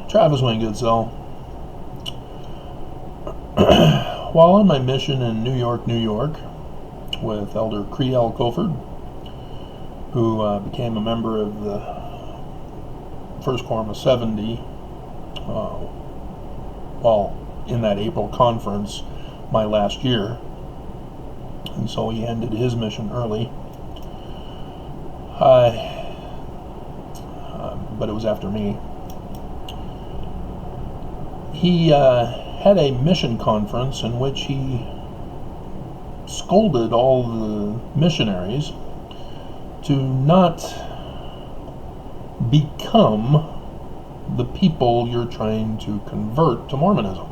Travis Wayne Goodsell. While on my mission in New York, with Elder Creel Coford, who became a member of the First Quorum of 70, while in that April conference my last year, and so he ended his mission early. But it was after me. He had a mission conference in which he scolded all the missionaries to not become the people you're trying to convert to Mormonism.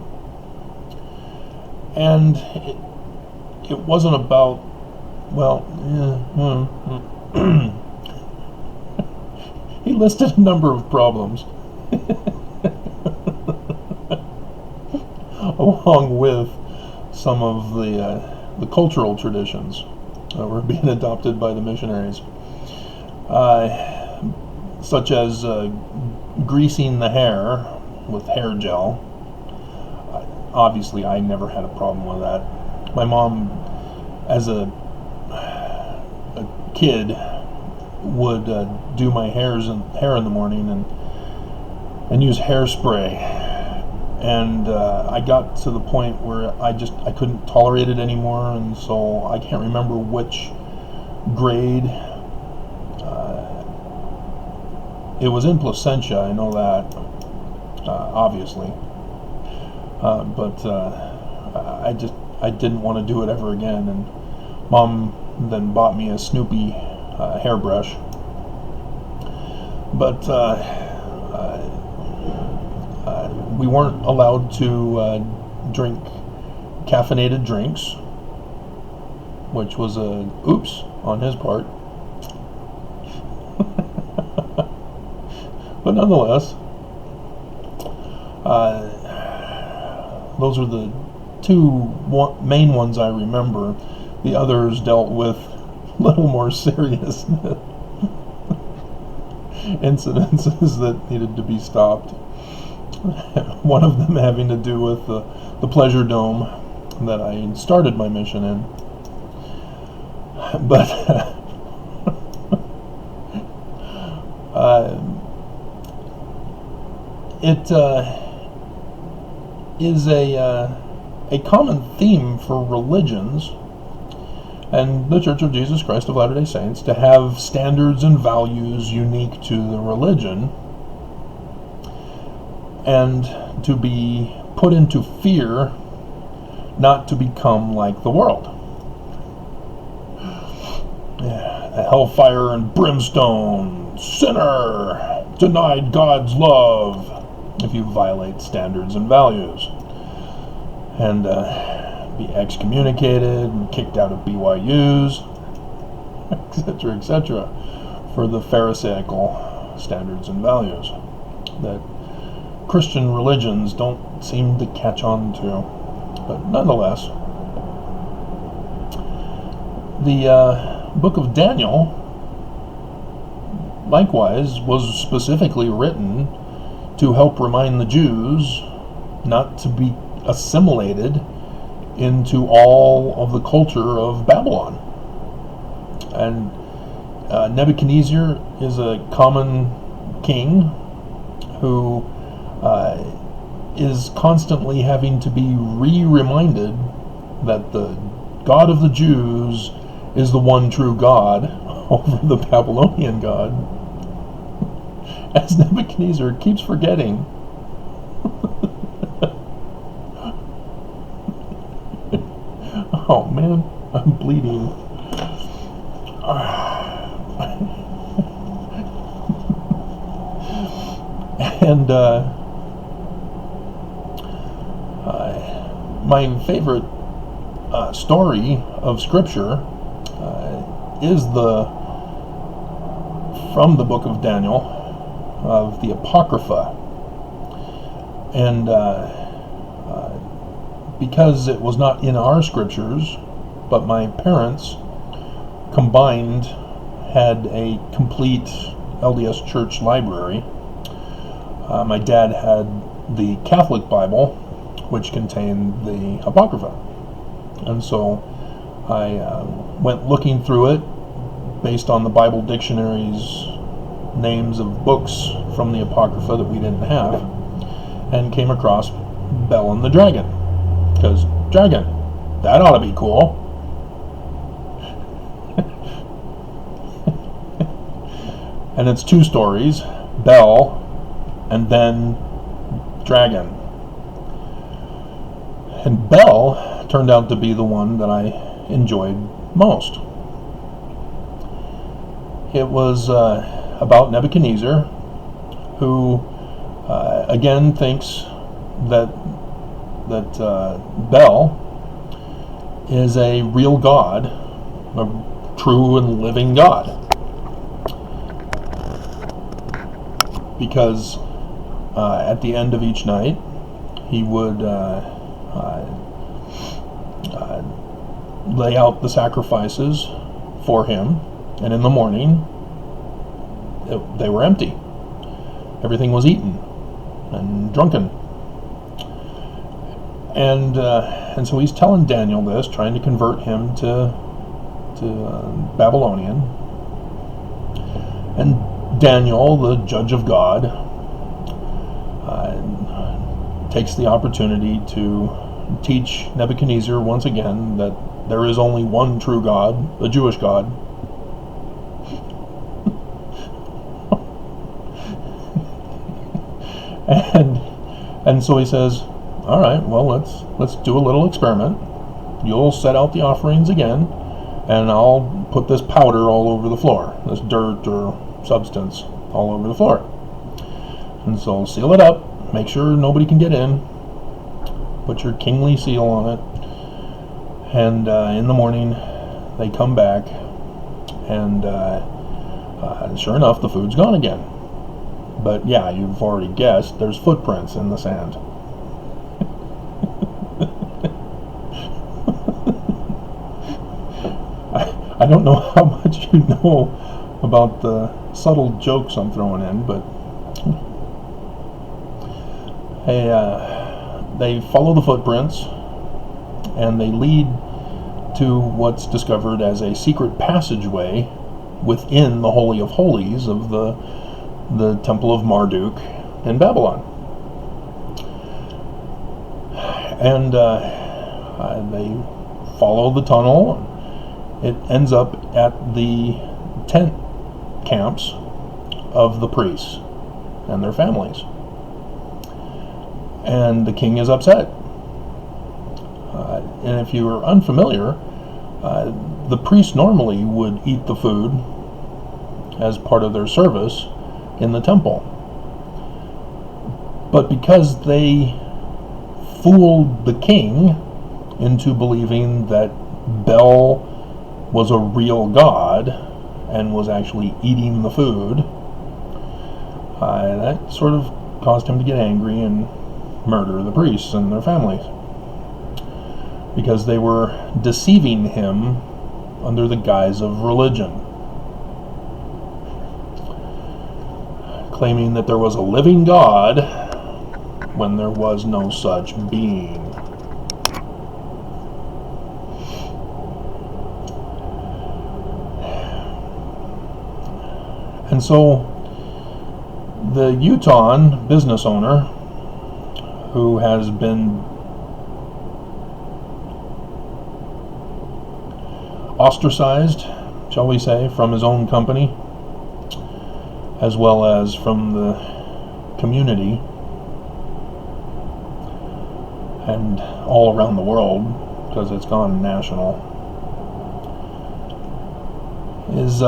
And it wasn't about, he listed a number of problems along with some of the cultural traditions that were being adopted by the missionaries, such as greasing the hair with hair gel. Obviously, I never had a problem with that. My mom, as a kid, would do my hair in the morning and use hairspray, and I got to the point where I couldn't tolerate it anymore, and so I can't remember which grade. It was in Placentia, I know that, obviously, but I didn't want to do it ever again, and Mom then bought me a Snoopy hairbrush. But we weren't allowed to drink caffeinated drinks, which was a oops on his part. But nonetheless, those are the two main ones I remember. The others dealt with a little more serious incidences that needed to be stopped. One of them having to do with the Pleasure Dome that I started my mission in. But it is a common theme for religions and the Church of Jesus Christ of Latter-day Saints to have standards and values unique to the religion, and to be put into fear not to become like the world. Hellfire and brimstone, sinner, denied God's love if you violate standards and values, and be excommunicated and kicked out of BYUs, etc., for the Pharisaical standards and values that Christian religions don't seem to catch on to. But nonetheless, the book of Daniel, likewise, was specifically written to help remind the Jews not to be assimilated into all of the culture of Babylon. And Nebuchadnezzar is a common king who is constantly having to be reminded that the God of the Jews is the one true God over the Babylonian God, as Nebuchadnezzar keeps forgetting. Oh man, I'm bleeding. And my favorite story of Scripture is from the book of Daniel, of the Apocrypha. And because it was not in our scriptures, but my parents combined had a complete LDS church library, My dad had the Catholic Bible, which contained the Apocrypha. And so I went looking through it based on the Bible dictionary's names of books from the Apocrypha that we didn't have, and came across Bel and the Dragon. Because, dragon, that ought to be cool. And it's 2 stories, Bel and then Dragon. And Bel turned out to be the one that I enjoyed most. It was about Nebuchadnezzar, who again thinks that Bel is a real God, a true and living God, because at the end of each night he would lay out the sacrifices for him, and in the morning they were empty. Everything was eaten and drunken. And so he's telling Daniel this, trying to convert him to Babylonian. And Daniel, the judge of God, takes the opportunity to teach Nebuchadnezzar once again that there is only one true God, the Jewish God. And so he says, all right, well, let's do a little experiment. You'll set out the offerings again, and I'll put this powder all over the floor, this dirt or substance all over the floor. And so seal it up, make sure nobody can get in, put your kingly seal on it, and in the morning they come back, and sure enough, the food's gone again. But yeah, you've already guessed, there's footprints in the sand. I don't know how much you know about the subtle jokes I'm throwing in, but they follow the footprints, and they lead to what's discovered as a secret passageway within the Holy of Holies of the Temple of Marduk in Babylon. And they follow the tunnel. It ends up at the tent camps of the priests and their families. And the king is upset. And if you are unfamiliar, the priests normally would eat the food as part of their service in the temple. But because they fooled the king into believing that Bel was a real god and was actually eating the food, that sort of caused him to get angry and murder the priests and their families, because they were deceiving him under the guise of religion, claiming that there was a living God when there was no such being. And so the Utah business owner, who has been ostracized, shall we say, from his own company, as well as from the community and all around the world, because it's gone national, is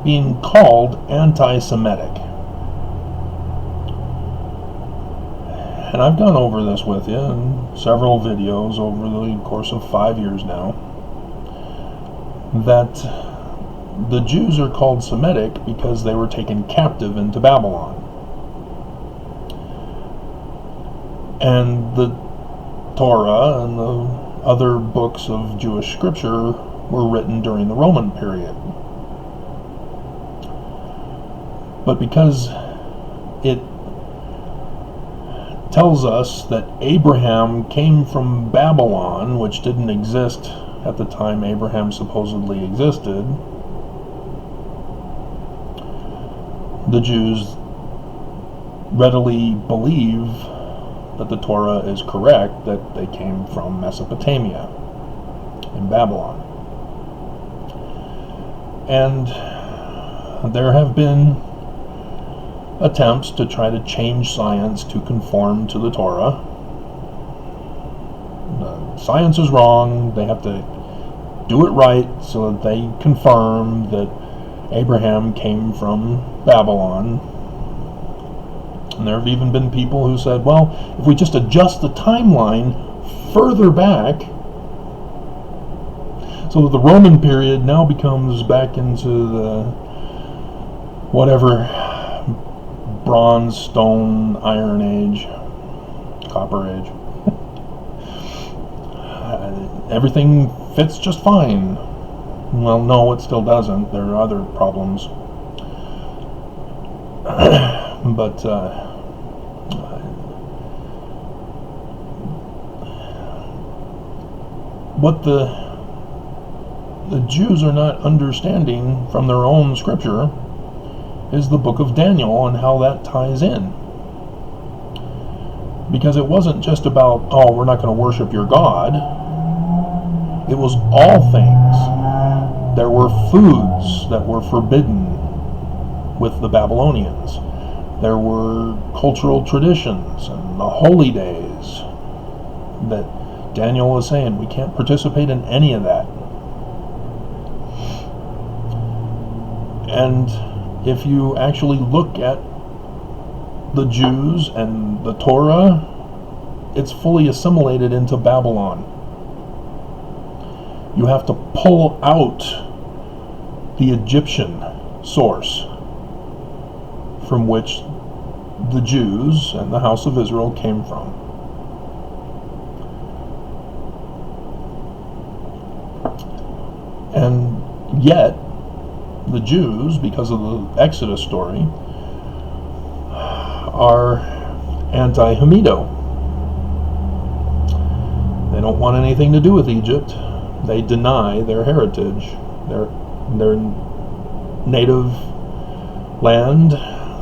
being called anti-Semitic. And I've gone over this with you in several videos over the course of 5 years now, that the Jews are called Semitic because they were taken captive into Babylon. And the Torah and the other books of Jewish scripture were written during the Roman period. But because it tells us that Abraham came from Babylon, which didn't exist at the time Abraham supposedly existed. The Jews readily believe that the Torah is correct, that they came from Mesopotamia in Babylon. And there have been attempts to try to change science to conform to the Torah. Science is wrong. They have to do it right so that they confirm that Abraham came from Babylon. And there have even been people who said, well, if we just adjust the timeline further back, so that the Roman period now becomes back into the whatever bronze, stone, iron age, copper age. Everything fits just fine. Well, no, it still doesn't. There are other problems. But what the Jews are not understanding from their own scripture is the book of Daniel and how that ties in. Because it wasn't just about, oh, we're not going to worship your God. It was all things. There were foods that were forbidden with the Babylonians. There were cultural traditions and the holy days that Daniel was saying we can't participate in any of that. And if you actually look at the Jews and the Torah, it's fully assimilated into Babylon. You have to pull out the Egyptian source from which the Jews and the house of Israel came from. And yet, the Jews, because of the Exodus story, are anti-Hamido. They don't want anything to do with Egypt. They deny their heritage, their native land,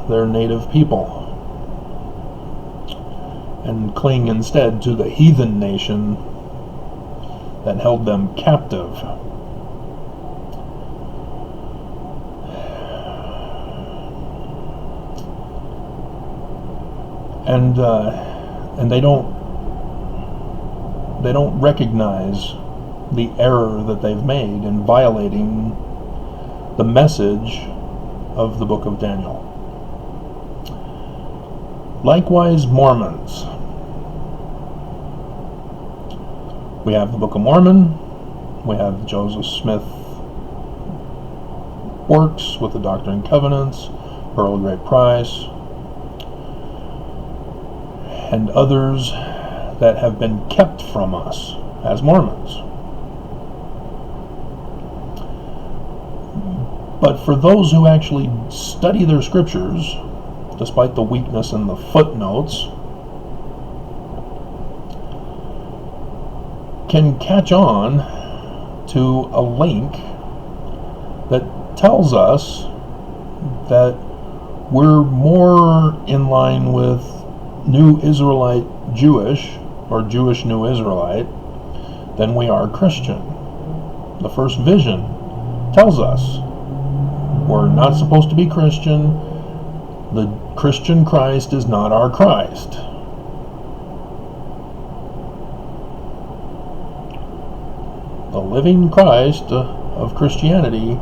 their native people, and cling instead to the heathen nation that held them captive. And they don't recognize the error that they've made in violating the message of the book of Daniel. Likewise, Mormons. We have the Book of Mormon. We have Joseph Smith works with the Doctrine and Covenants, Earl Grey Price, and others that have been kept from us as Mormons. But for those who actually study their scriptures, despite the weakness in the footnotes, can catch on to a link that tells us that we're more in line with New Israelite Jewish, or Jewish New Israelite, than we are Christian. The first vision tells us we're not supposed to be Christian. The Christian Christ is not our Christ. The living Christ of Christianity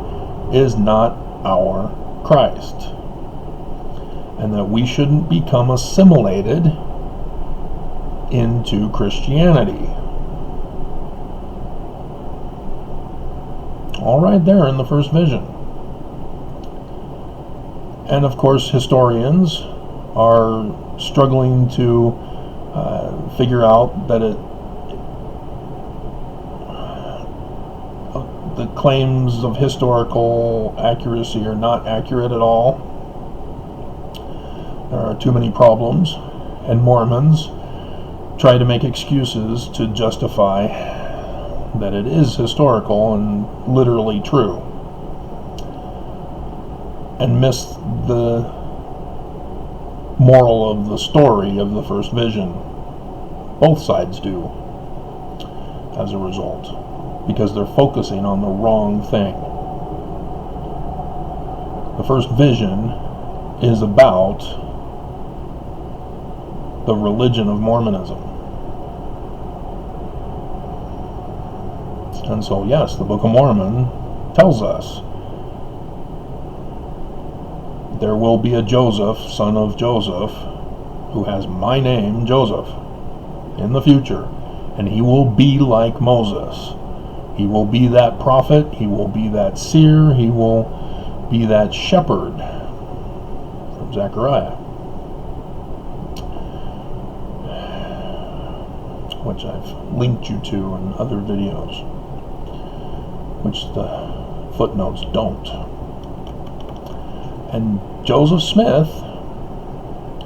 is not our Christ. And that we shouldn't become assimilated into Christianity. All right there in the first vision. And of course, historians are struggling to figure out that the claims of historical accuracy are not accurate at all. there are too many problems, and Mormons try to make excuses to justify that it is historical and literally true, and miss the moral of the story of the first vision. Both sides do, as a result, because they're focusing on the wrong thing. The first vision is about the religion of Mormonism. And so, yes, the Book of Mormon tells us there will be a Joseph, son of Joseph, who has my name, Joseph, in the future, and he will be like Moses. He will be that prophet, he will be that seer, he will be that shepherd from Zechariah, which I've linked you to in other videos, which the footnotes don't. And Joseph Smith,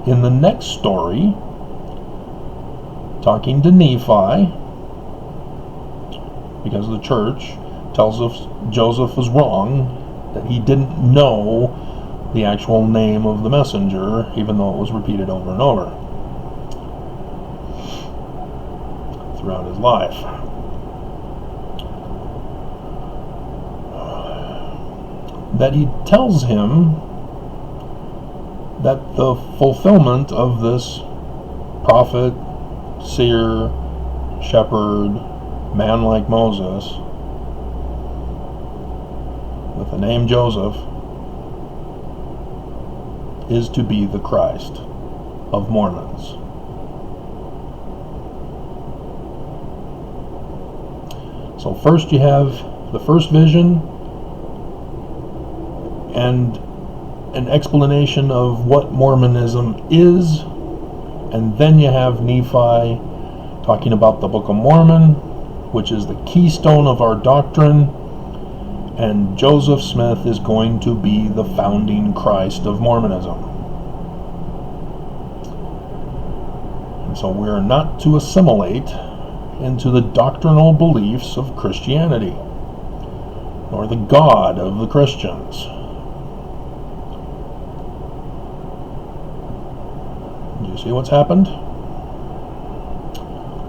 in the next story, talking to Nephi, because the church tells us Joseph was wrong, that he didn't know the actual name of the messenger, even though it was repeated over and over throughout his life. That he tells him that the fulfillment of this prophet, seer, shepherd, man like Moses, with the name Joseph, is to be the Christ of Mormons. So first you have the first vision and an explanation of what Mormonism is, and then you have Nephi talking about the Book of Mormon, which is the keystone of our doctrine, and Joseph Smith is going to be the founding Christ of Mormonism. And so we are not to assimilate into the doctrinal beliefs of Christianity, nor the God of the Christians. Do you see what's happened?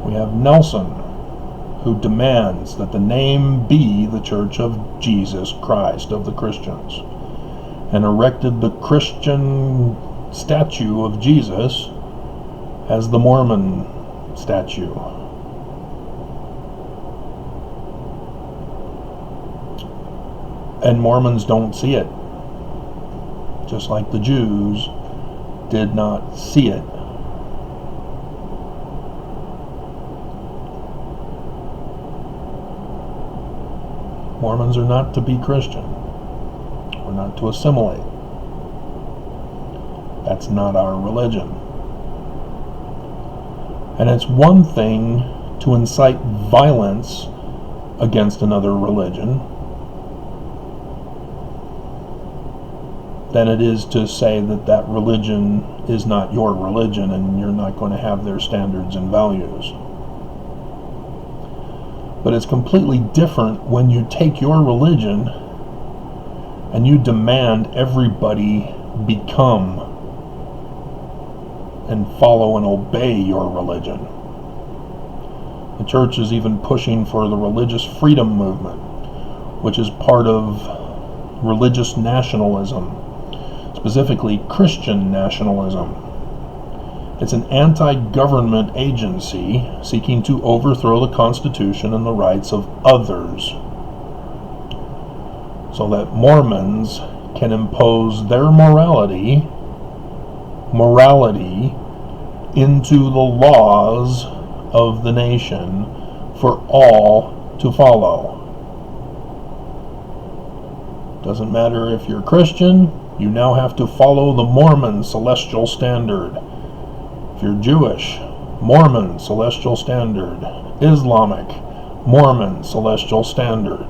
We have Nelson, who demands that the name be the Church of Jesus Christ of the Christians, and erected the Christian statue of Jesus as the Mormon statue. And Mormons don't see it, just like the Jews did not see it. Mormons are not to be Christian. We're not to assimilate. That's not our religion. And it's one thing to incite violence against another religion than it is to say that that religion is not your religion and you're not going to have their standards and values. But it's completely different when you take your religion and you demand everybody become and follow and obey your religion. The church is even pushing for the religious freedom movement, which is part of religious nationalism, specifically Christian nationalism. It's an anti-government agency seeking to overthrow the Constitution and the rights of others, so that Mormons can impose their morality into the laws of the nation for all to follow. Doesn't matter if you're Christian, you now have to follow the Mormon celestial standard. If you're Jewish, Mormon celestial standard. Islamic, Mormon celestial standard.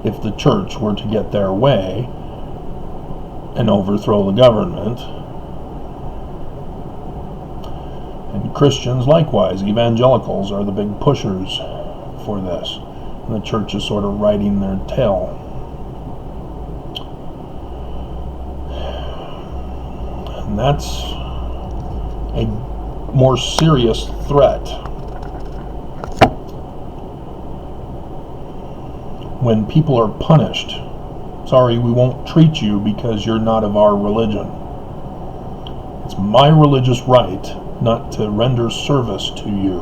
If the church were to get their way and overthrow the government And Christians, likewise, evangelicals, are the big pushers for this. And the church is sort of riding their tail. And that's a more serious threat. When people are punished, sorry, we won't treat you because you're not of our religion. It's my religious right not to render service to you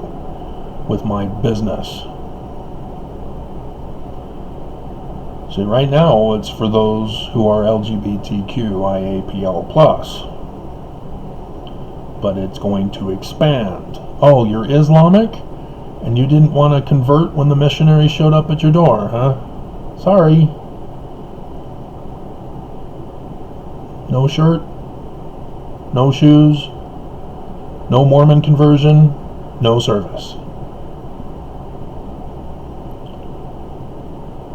with my business. See, right now it's for those who are LGBTQIAPL+, but it's going to expand. Oh, you're Islamic? And you didn't want to convert when the missionary showed up at your door, huh? Sorry. No shirt, no shoes, no Mormon conversion, no service.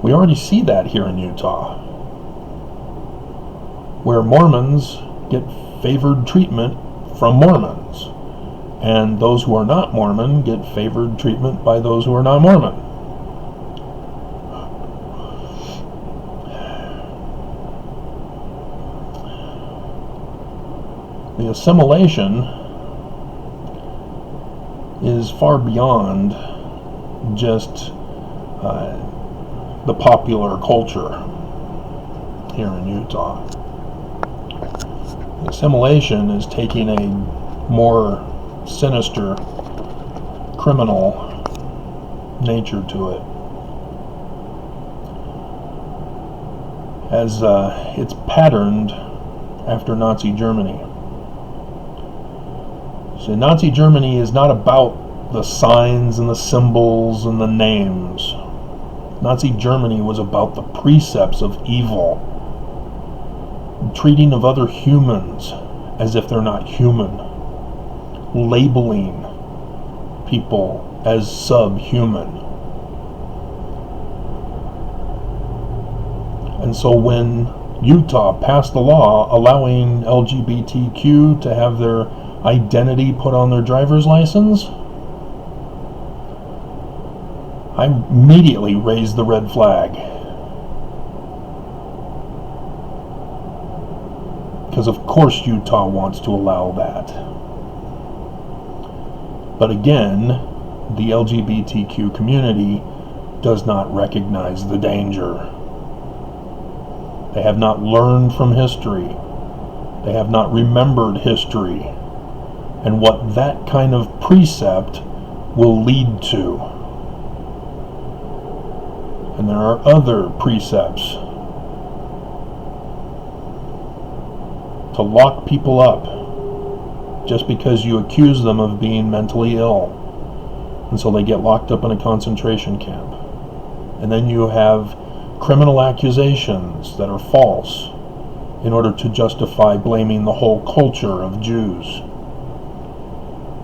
We already see that here in Utah, where Mormons get favored treatment from Mormons, and those who are not Mormon get favored treatment by those who are not Mormon. The assimilation is far beyond just the popular culture here in Utah. The assimilation is taking a more sinister, criminal nature to it, as it's patterned after Nazi Germany. So Nazi Germany is not about the signs and the symbols and the names. Nazi Germany was about the precepts of evil, treating of other humans as if they're not human, labeling people as subhuman. And so when Utah passed the law allowing LGBTQ to have their identity put on their driver's license, I immediately raised the red flag. Because of course Utah wants to allow that. But again, the LGBTQ community does not recognize the danger. They have not learned from history. They have not remembered history and what that kind of precept will lead to. And there are other precepts to lock people up just because you accuse them of being mentally ill. And so they get locked up in a concentration camp. And then you have criminal accusations that are false in order to justify blaming the whole culture of Jews.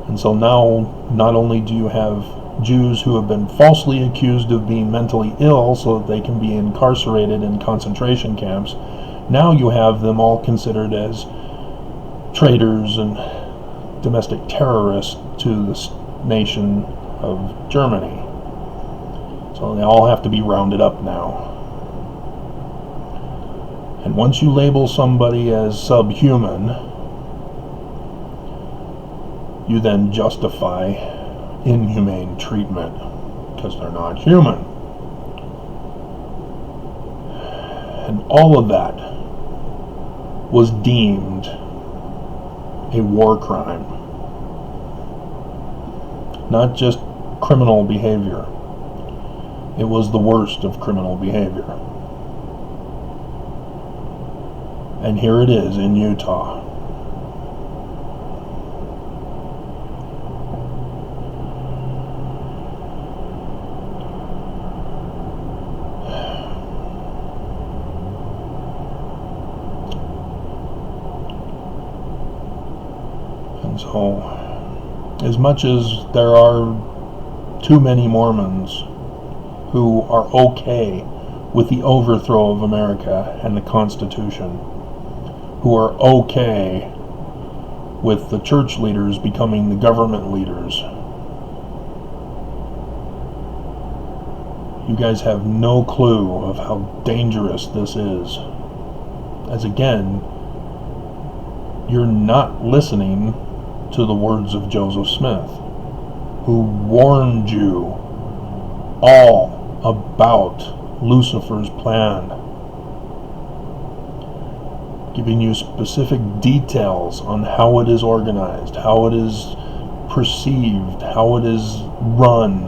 And so now, not only do you have Jews who have been falsely accused of being mentally ill so that they can be incarcerated in concentration camps, now you have them all considered as traitors and domestic terrorists to the nation of Germany. So they all have to be rounded up now. And once you label somebody as subhuman, you then justify inhumane treatment because they're not human. And all of that was deemed a war crime, not just criminal behavior. It was the worst of criminal behavior. And here it is in Utah. And so, as much as there are too many Mormons who are okay with the overthrow of America and the Constitution, who are okay with the church leaders becoming the government leaders. You guys have no clue of how dangerous this is. As again, you're not listening to the words of Joseph Smith, who warned you all about Lucifer's plan, giving you specific details on how it is organized, how it is perceived, how it is run,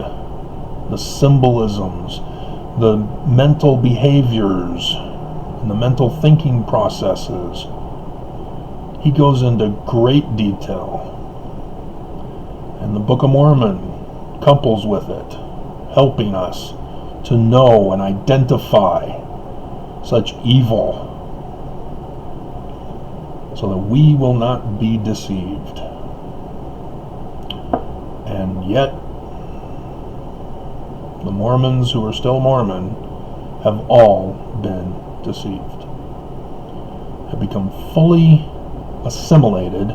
the symbolisms, the mental behaviors, and the mental thinking processes. He goes into great detail. And the Book of Mormon couples with it, helping us to know and identify such evil so that we will not be deceived. And yet, the Mormons who are still Mormon have all been deceived, have become fully assimilated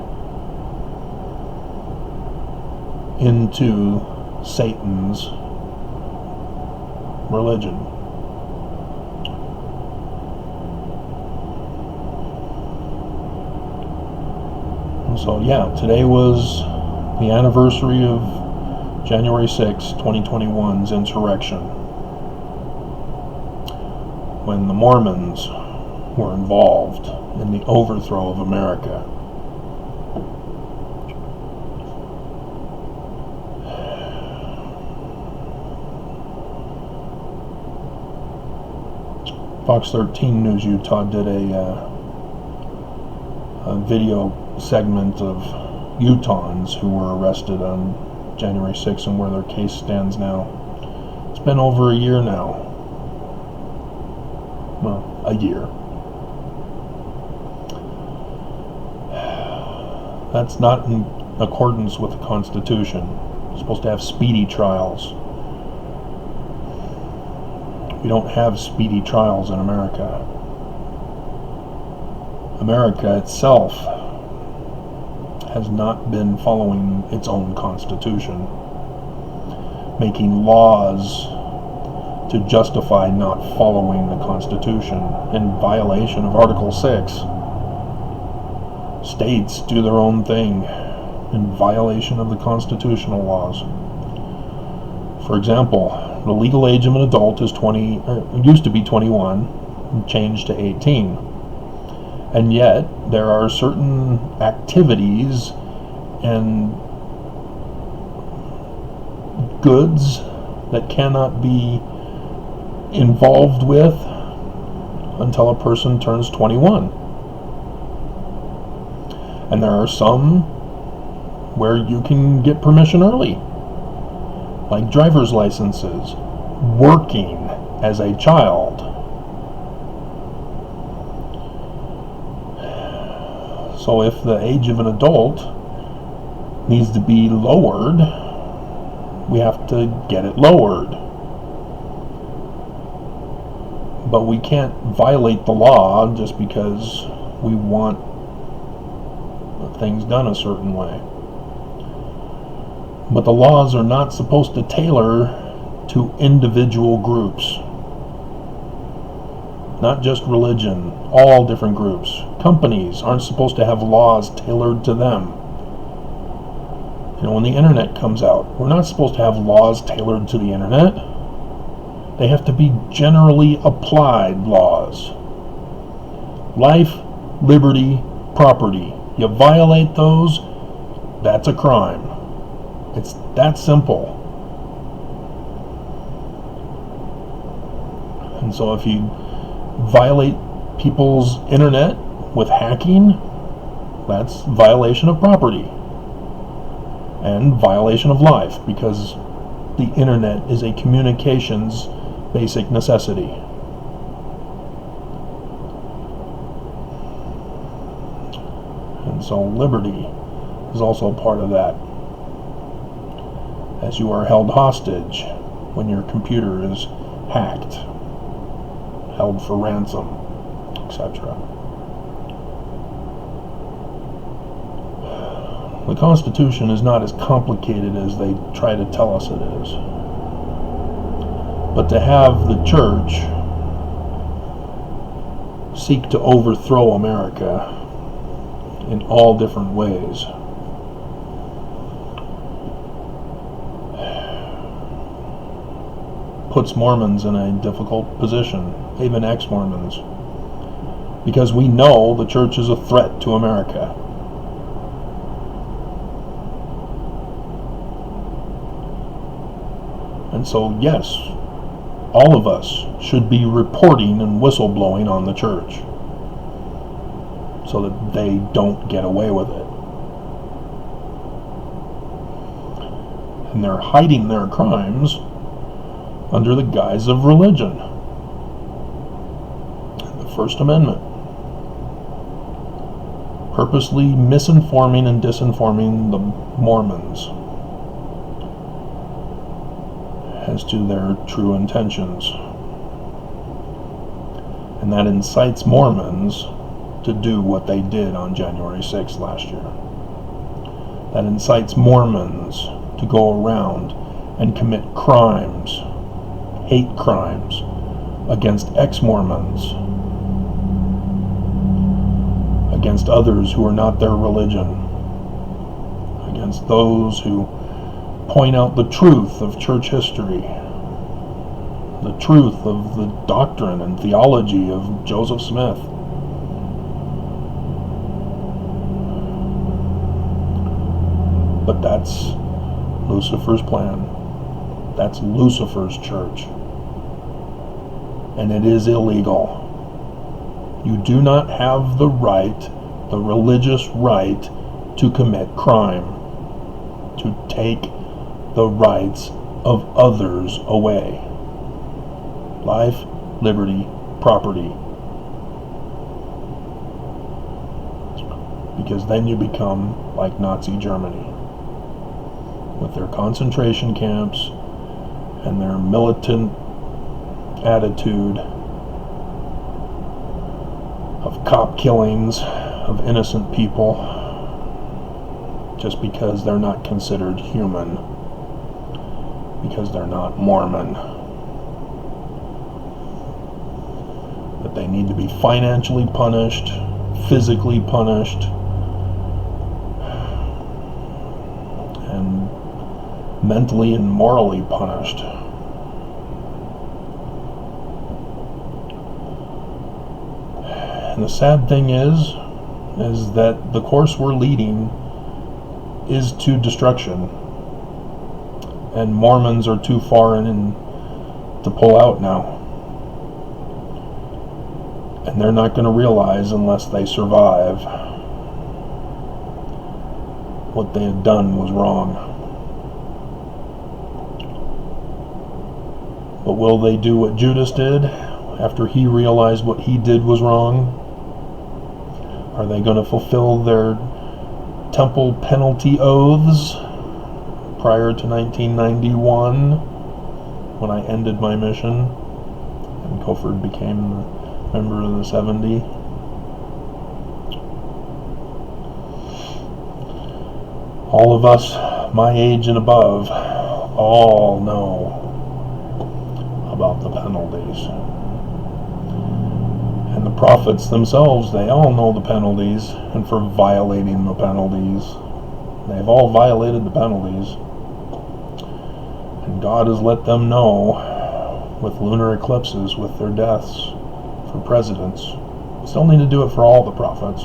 into Satan's religion. And so yeah, today was the anniversary of January 6, 2021's insurrection, when the Mormons were involved in the overthrow of America. Fox 13 News Utah did a video segment of Utahns who were arrested on January 6th and where their case stands now. It's been over a year now. Well, a year. That's not in accordance with the Constitution. You're supposed to have speedy trials. We don't have speedy trials in America. America itself has not been following its own Constitution, making laws to justify not following the Constitution in violation of Article 6. States do their own thing in violation of the constitutional laws. For example, the legal age of an adult is used to be 21, and changed to 18. And yet, there are certain activities and goods that cannot be involved with until a person turns 21. And there are some where you can get permission early, like driver's licenses, working as a child. So if the age of an adult needs to be lowered, we have to get it lowered. But we can't violate the law just because we want things done a certain way. But the laws are not supposed to tailor to individual groups. Not just religion, all different groups. Companies aren't supposed to have laws tailored to them. You know, when the internet comes out, we're not supposed to have laws tailored to the internet. They have to be generally applied laws. Life, liberty, property. You violate those, that's a crime. It's that simple. And so if you violate people's internet with hacking, that's violation of property and violation of life, because the internet is a communications basic necessity. And so liberty is also part of that, as you are held hostage when your computer is hacked, held for ransom, etc. The Constitution is not as complicated as they try to tell us it is. But to have the church seek to overthrow America in all different ways puts Mormons in a difficult position, even ex-Mormons, because we know the church is a threat to America. And so, yes, all of us should be reporting and whistleblowing on the church so that they don't get away with it. And they're hiding their crimes under the guise of religion. The First Amendment. Purposely misinforming and disinforming the Mormons as to their true intentions. And that incites Mormons to do what they did on January 6th last year. That incites Mormons to go around and commit crimes, hate crimes, against ex-Mormons, against others who are not their religion, against those who point out the truth of church history, the truth of the doctrine and theology of Joseph Smith. But that's Lucifer's plan. That's Lucifer's church. And it is illegal. You do not have the right, the religious right, to commit crime, to take the rights of others away. Life, liberty, property. Because then you become like Nazi Germany, with their concentration camps and their militant attitude of cop killings of innocent people just because they're not considered human, because they're not Mormon. That they need to be financially punished, physically punished, and mentally and morally punished. And the sad thing is that the course we're leading is to destruction. And Mormons are too far in to pull out now. And they're not going to realize unless they survive what they had done was wrong. But will they do what Judas did after he realized what he did was wrong? Are they going to fulfill their temple penalty oaths prior to 1991, when I ended my mission and Cofford became a member of the 70? All of us my age and above all know about the penalties. And the prophets themselves, they all know the penalties, and for violating the penalties. They've all violated the penalties. And God has let them know with lunar eclipses, with their deaths for presidents. Still need to do it for all the prophets.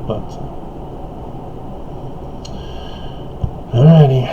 But alrighty.